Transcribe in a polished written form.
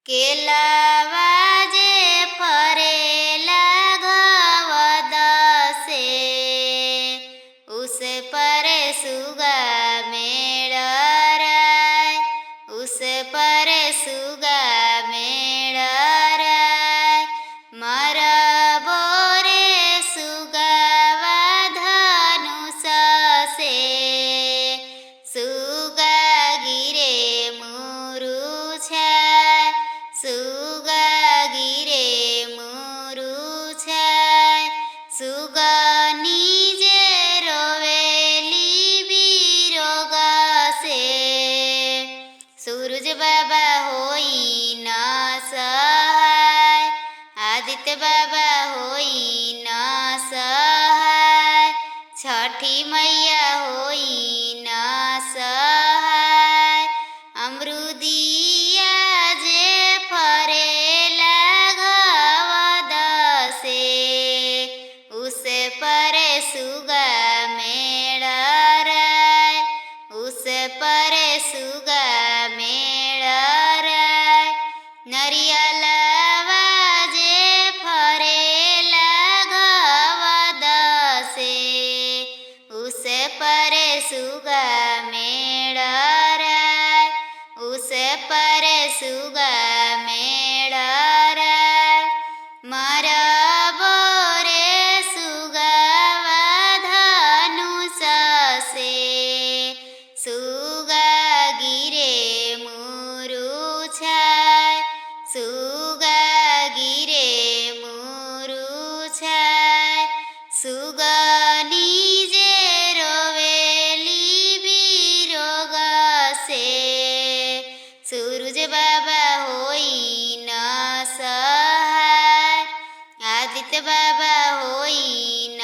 केलावा जे फरेला घवद से, उस पर सुगा मेड़ राय, उस पर सुगा मेड़ राय। मरबो रे सुगावा धनुष से, सुगा गिरे मुरुछाय, सुगा गिरे मुरुछाय। सुगनी जे रोवेली बिरोग से, सूरज बाबा होई न सहाय, आदित्य बाबा होई न सहाय। छठी मैया होई न सहाय। अमरुदिया जे फरेला घवद से, उस पर सुगा मेड़ राय, उस पर सुगा मेड़ राय। नरियलवा जे फरेला घवद से, उस पर सुगा मेड़ राय, उस पर सुगा मेड़ राय। मरबो रे सुगावा धनुष से, सुगा गिरे मुरुछाय, सुगा गिरे मुरुछाय। सुगनी जे रोवेली बिरोग से, सूरज बाबा होई न सहाय, आदित्य बाबा होई न